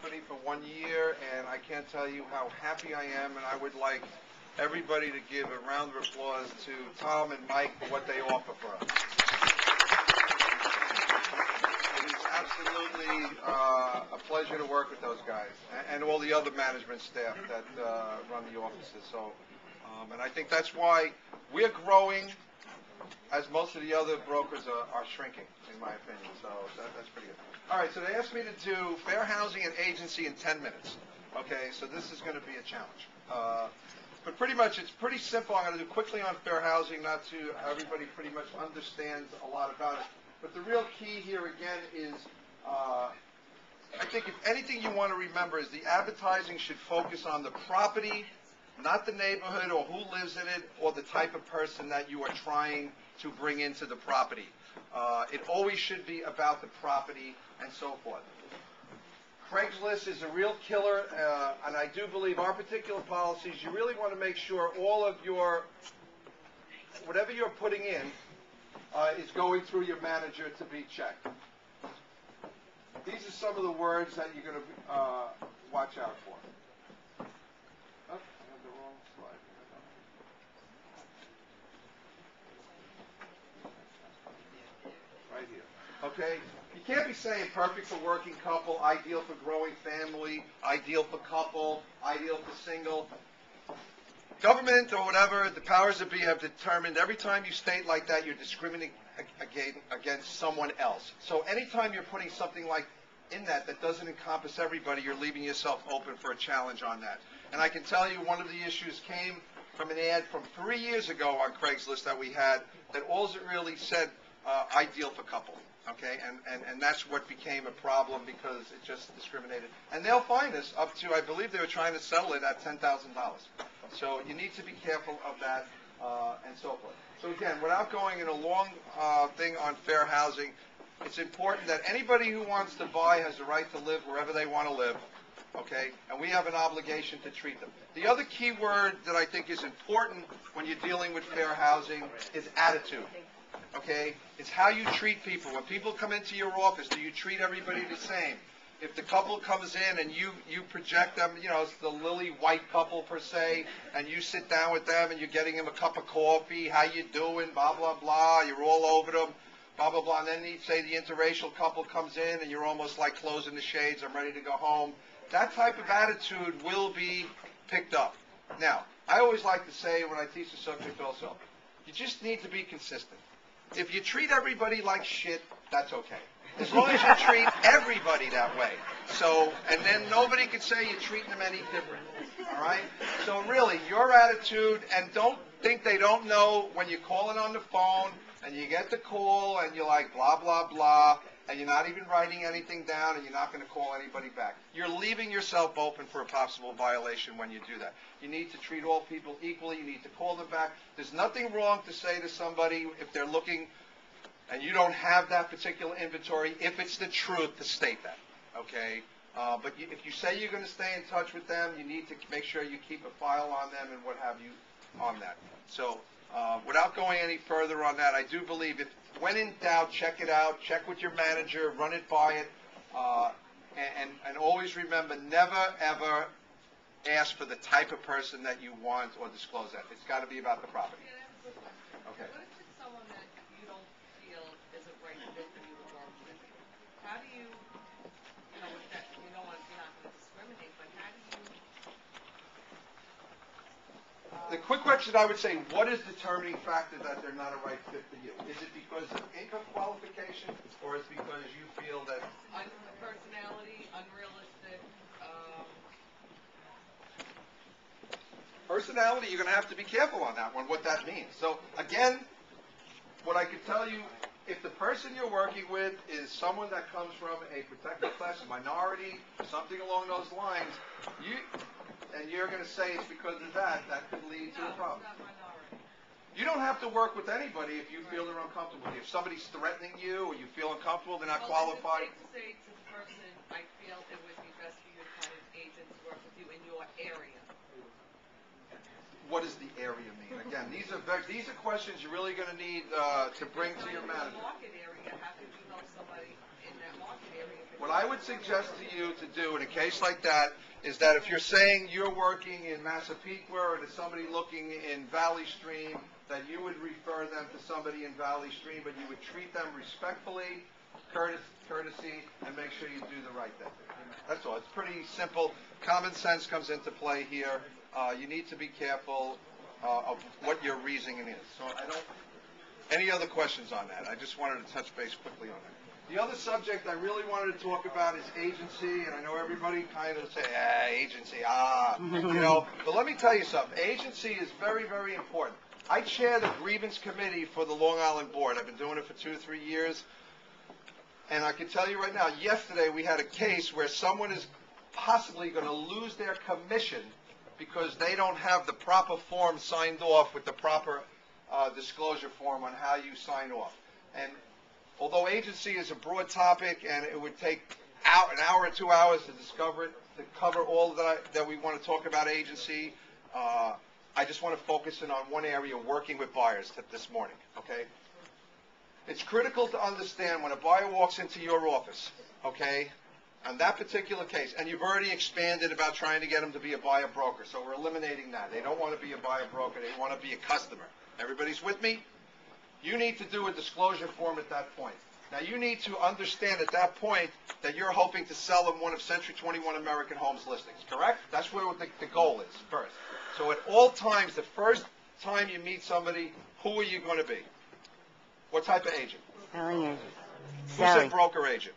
company for 1 year, and I can't tell you how happy I am, and I would like everybody to give a round of applause to Tom and Mike for what they offer for us. It is absolutely a pleasure to work with those guys and all the other management staff that run the offices. So, and I think that's why we're growing as most of the other brokers are shrinking, in my opinion. So that's pretty good. All right, so they asked me to do fair housing and agency in 10 minutes. Okay, so this is going to be a challenge. But pretty much, it's pretty simple. I'm going to do quickly on fair housing, not to everybody pretty much understands a lot about it. But the real key here, again, is I think if anything you want to remember is the advertising should focus on the property, not the neighborhood or who lives in it or the type of person that you are trying to bring into the property. It always should be about the property and so forth. Craigslist is a real killer, and I do believe our particular policies, you really want to make sure all of your, whatever you're putting in, is going through your manager to be checked. These are some of the words that you're going to watch out for. Oh, I have the wrong slide. Right here. Okay? You can't be saying perfect for working couple, ideal for growing family, ideal for couple, ideal for single. Government or whatever, the powers that be have determined every time you state like that, you're discriminating against someone else. So anytime you're putting something like in that doesn't encompass everybody, you're leaving yourself open for a challenge on that. And I can tell you one of the issues came from an ad from 3 years ago on Craigslist that we had that all it really said ideal for couple. Okay, and that's what became a problem because it just discriminated. And they'll find us up to, I believe they were trying to settle it at $10,000. So you need to be careful of that and so forth. So again, without going in a long thing on fair housing, it's important that anybody who wants to buy has the right to live wherever they want to live, okay? And we have an obligation to treat them. The other key word that I think is important when you're dealing with fair housing is attitude, okay? It's how you treat people. When people come into your office, do you treat everybody the same? If the couple comes in and you project them, you know, it's the lily white couple per se, and you sit down with them and you're getting them a cup of coffee, how you doing, blah, blah, blah, you're all over them, blah, blah, blah, and then you say the interracial couple comes in and you're almost like closing the shades, I'm ready to go home. That type of attitude will be picked up. Now, I always like to say when I teach the subject also, you just need to be consistent. If you treat everybody like shit, that's okay. As long as you treat everybody that way. So, and then nobody can say you're treating them any different. All right? So really, your attitude, and don't think they don't know when you're calling on the phone and you get the call and you're like blah, blah, blah, and you're not even writing anything down and you're not going to call anybody back. You're leaving yourself open for a possible violation when you do that. You need to treat all people equally. You need to call them back. There's nothing wrong to say to somebody if they're looking and you don't have that particular inventory, if it's the truth, to state that, okay? But if you say you're going to stay in touch with them, you need to make sure you keep a file on them and what have you on that. So without going any further on that, I do believe if when in doubt, check it out, check with your manager, run it by it, and always remember, never, ever ask for the type of person that you want or disclose that. It's got to be about the property. Okay. What if it's someone that you don't feel is a right fit for you to work with? How do you, you know, with that, you don't want, you're not going to discriminate, but how do you? The quick question I would say, what is the determining factor that they're not a right fit for you? Is it because of income qualification, or is it because you feel that Personality, unrealistic. Personality, you're going to have to be careful on that one, what that means. So again, what I could tell you, if the person you're working with is someone that comes from a protected class, a minority, something along those lines, you're going to say it's because of that could lead to a problem. Not minority. You don't have to work with anybody if you feel they're uncomfortable. If somebody's threatening you or you feel uncomfortable, they're not qualified. Well, say to the person, I feel it would be best for you to find an agent to work with you in your area. What does the area mean? Again, these are questions you're really going to need to bring to your manager. In the market area, how could you help somebody in that market area if What I would suggest to you to do in a case like that is that if you're saying you're working in Massapequa or to somebody looking in Valley Stream, that you would refer them to somebody in Valley Stream, but you would treat them respectfully, courtesy, and make sure you do the right thing. That's all. It's pretty simple. Common sense comes into play here. You need to be careful of what your reasoning is. So any other questions on that? I just wanted to touch base quickly on that. The other subject I really wanted to talk about is agency, and I know everybody kind of say, agency, but let me tell you something. Agency is very, very important. I chair the grievance committee for the Long Island Board. I've been doing it for 2 or 3 years, and I can tell you right now, yesterday we had a case where someone is possibly going to lose their commission because they don't have the proper form signed off with the proper disclosure form on how you sign off. And although agency is a broad topic and it would take an hour or 2 hours to cover all that we want to talk about agency, I just want to focus in on one area, working with buyers this morning, okay? It's critical to understand when a buyer walks into your office, okay, on that particular case, and you've already expanded about trying to get them to be a buyer broker, so we're eliminating that. They don't want to be a buyer broker, they want to be a customer. Everybody's with me? You need to do a disclosure form at that point. Now, you need to understand at that point that you're hoping to sell them one of Century 21 American Homes listings, correct? That's where the goal is first. So at all times, the first time you meet somebody, who are you going to be? What type of agent? Selling agent. Who said broker agent?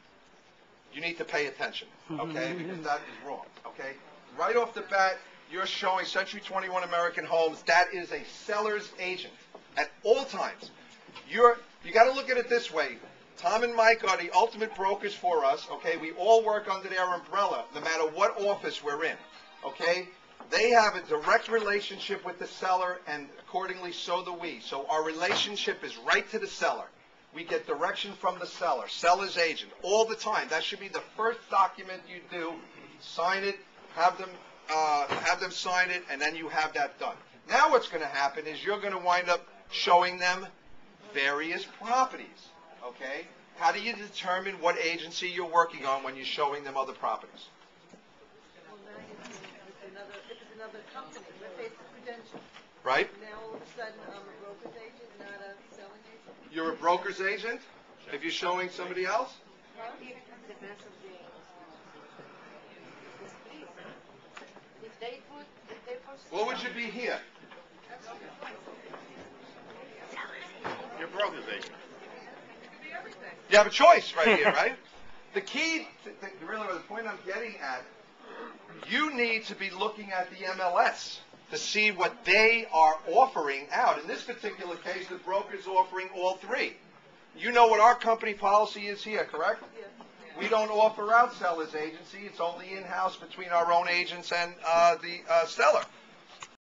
You need to pay attention, okay, because that is wrong, okay? Right off the bat, you're showing Century 21 American Homes. That is a seller's agent at all times. You got to look at it this way. Tom and Mike are the ultimate brokers for us, okay? We all work under their umbrella, no matter what office we're in, okay? They have a direct relationship with the seller, and accordingly, so do we. So our relationship is right to the seller. We get direction from the seller, seller's agent, all the time. That should be the first document you do. Sign it, have them sign it, and then you have that done. Now what's going to happen is you're going to wind up showing them various properties, okay? How do you determine what agency you're working on when you're showing them other properties? Well, now if it's another company, let's say it's Prudential. Right? Now all of a sudden I'm a broker's agent, not a selling agent? You're a broker's agent if you're showing somebody else? What would you be here? You're a broker's agent. You have a choice right here, right? The key, really the point I'm getting at, you need to be looking at the MLS to see what they are offering out. In this particular case, the broker's offering all three. You know what our company policy is here, correct? Yeah. We don't offer out seller's agency. It's only in-house between our own agents and the seller.